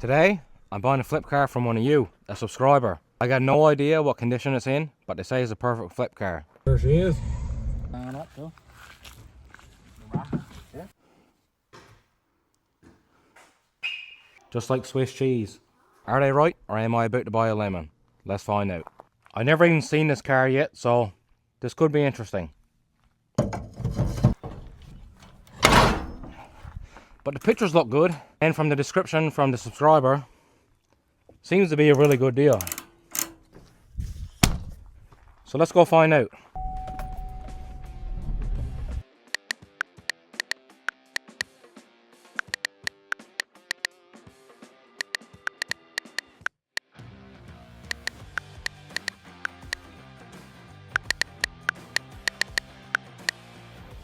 Today, I'm buying a flip car from one of you, a subscriber. I got no idea what condition it's in, but they say it's a perfect flip car. There she is. Just like Swiss cheese. Are they right, or am I about to buy a lemon? Let's find out. I've never even seen this car yet, so this could be interesting. But the pictures look good, and from the description from the subscriber, seems to be a really good deal. So let's go find out.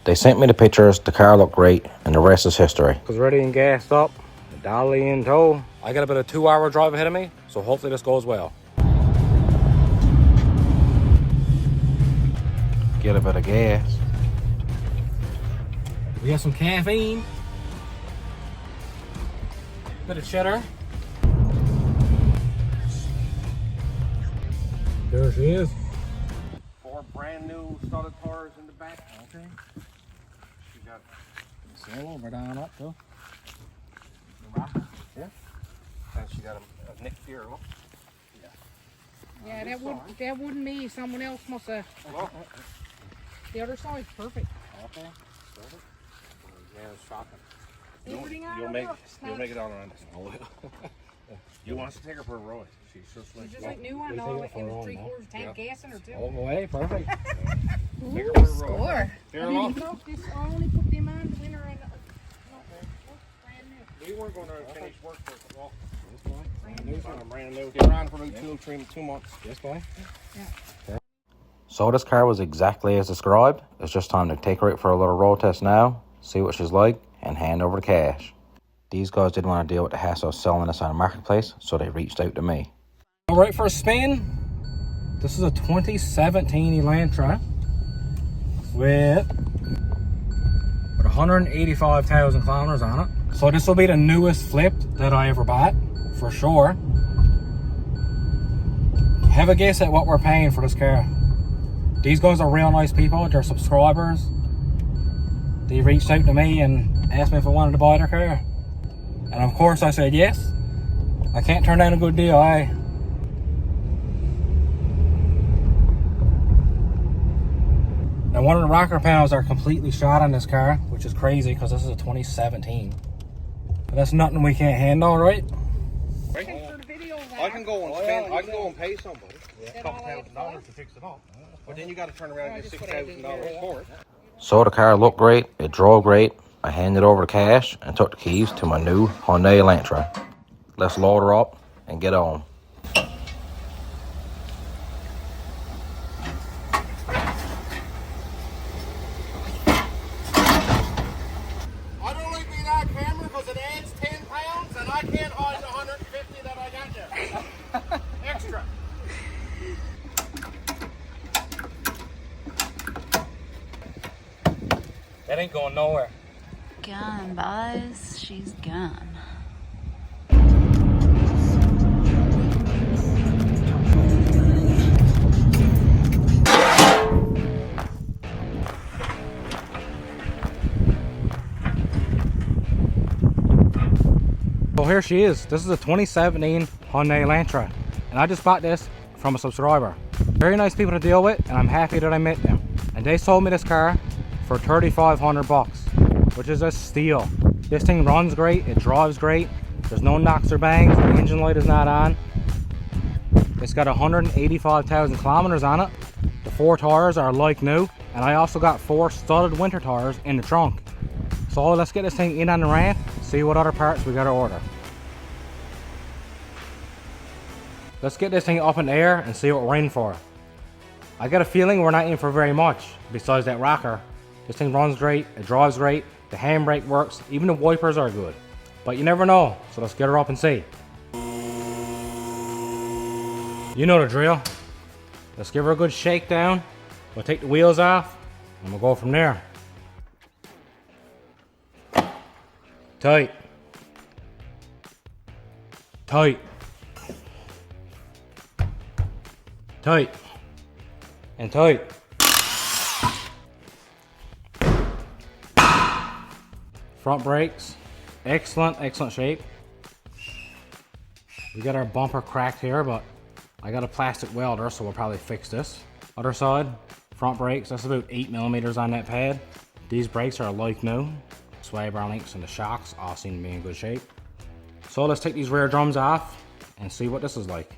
They sent me the pictures, the car looked great, and the rest is history. Because ready and gassed up, the dolly in tow. I got about a 2-hour drive ahead of me, so hopefully this goes well. Get a bit of gas. We got some caffeine. Bit of cheddar. There she is. 4 brand new solid tires in the back. Okay. She got sail over down up too. Yeah. And she got a nick gear. Look. Yeah, that wouldn't be. Someone else must have. The other side's perfect. Okay. Perfect. Yeah, it's shocking. You'll make it all around this. You want us to take her for a ride? She's just like, She's just like new one. No, it was 3/4 tank gas in her too. All the way, perfect. take her for a ride. Score. Here, I look. didn't know if this. I only put them on the winter and brand new. We weren't going to finish work for a while. Brand New. Get around for about 2 months. Yes, boy. Yeah. So this car was exactly as described. It's just time to take her out for a little road test now, see what she's like, and hand over the cash. These guys didn't want to deal with the hassle of selling this on a marketplace, so they reached out to me. All right, for a spin, this is a 2017 Elantra with 185,000 kilometers on it. So this will be the newest flip that I ever bought, for sure. Have a guess at what we're paying for this car. These guys are real nice people. They're subscribers. They reached out to me and asked me if I wanted to buy their car. And of course I said yes. I can't turn down a good deal, Now one of the rocker panels are completely shot on this car, which is crazy because this is a 2017. But that's nothing we can't handle, right? I can go and spend. I can go and pay somebody a couple $1,000 to fix it up. But then you got to turn around and get $6,000 for it. So the car looked great, it drove great. I handed over the cash and took the keys to my new Hyundai Elantra. Let's load her up and get on. I don't like being on camera because it adds 10 pounds and I can't hide the 150 that I got there. Extra. That ain't going nowhere. Gone, boys. She's gone. So here she is. This is a 2017 Hyundai Elantra. And I just bought this from a subscriber. Very nice people to deal with, and I'm happy that I met them. And they sold me this car for 3,500 bucks, which is a steal. This thing runs great, it drives great, there's no knocks or bangs, the engine light is not on. It's got 185,000 kilometers on it. The 4 tires are like new, and I also got 4 studded winter tires in the trunk. So let's get this thing in on the ramp, see what other parts we gotta order. Let's get this thing up in the air and see what we're in for. I got a feeling we're not in for very much besides that rocker. This thing runs great, it drives great, the handbrake works, even the wipers are good. But you never know, so let's get her up and see. You know the drill. Let's give her a good shakedown. We'll take the wheels off and we'll go from there. Tight. Tight. Tight. And tight. Front brakes, excellent shape. We got our bumper cracked here, but I got a plastic welder, so we'll probably fix this. Other side, front brakes, that's about 8mm on that pad. These brakes are like new. Sway bar links and the shocks all seem to be in good shape. So let's take these rear drums off and see what this is like.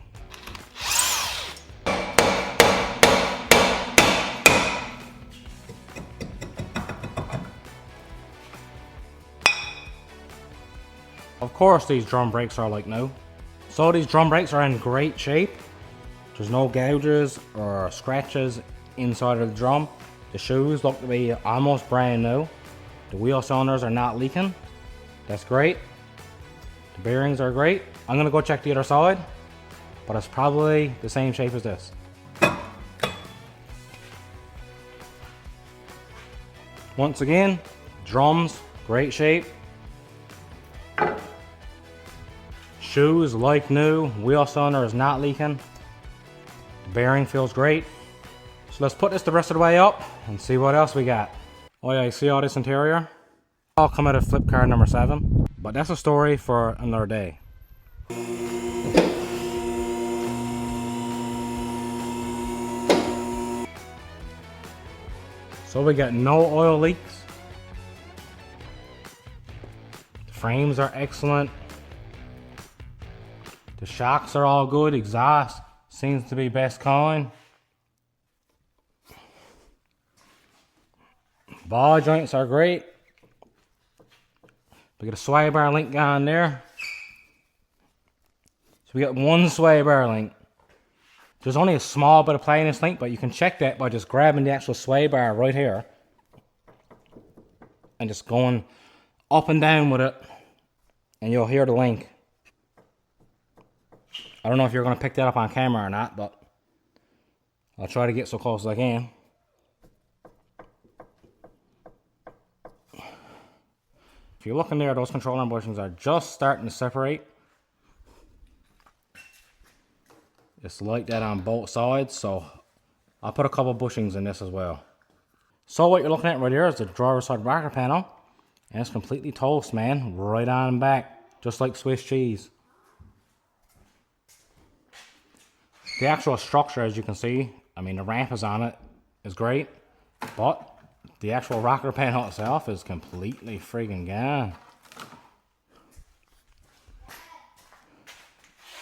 Of course these drum brakes are like new. So these drum brakes are in great shape. There's no gouges or scratches inside of the drum. The shoes look to be almost brand new. The wheel cylinders are not leaking. That's great. The bearings are great. I'm gonna go check the other side, but it's probably the same shape as this. Once again, drums, great shape. Shoes like new, wheel cylinder is not leaking. The bearing feels great. So let's put this the rest of the way up and see what else we got. Oh yeah, you see all this interior? All come out of flip card number 7, but that's a story for another day. So we got no oil leaks. The frames are excellent. The shocks are all good. Exhaust seems to be best kind. Ball joints are great. We got a sway bar link on there. So we got one sway bar link. There's only a small bit of play in this link, but you can check that by just grabbing the actual sway bar right here and just going up and down with it, and you'll hear the link. I don't know if you're going to pick that up on camera or not, but I'll try to get so close as I can. If you look in there, those controller bushings are just starting to separate. It's like that on both sides, so I'll put a couple bushings in this as well. So what you're looking at right here is the driver's side rocker panel, and it's completely toast, man, right on back, just like Swiss cheese. The actual structure, as you can see, I mean the ramp is on it, is great, but the actual rocker panel itself is completely friggin' gone.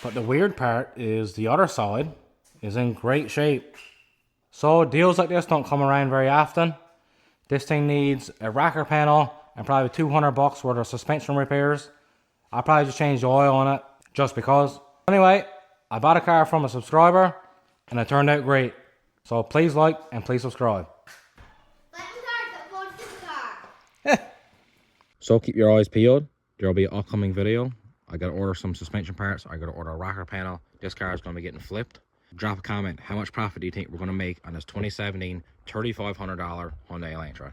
But the weird part is the other side is in great shape. So deals like this don't come around very often. This thing needs a rocker panel and probably $200 worth of suspension repairs. I'll probably just change the oil on it just because. Anyway, I bought a car from a subscriber and it turned out great. So please like and please subscribe. So keep your eyes peeled. There'll be an upcoming video. I gotta order some suspension parts. I gotta order a rocker panel. This car is gonna be getting flipped. Drop a comment. How much profit do you think we're gonna make on this 2017 $3,500 Hyundai Elantra?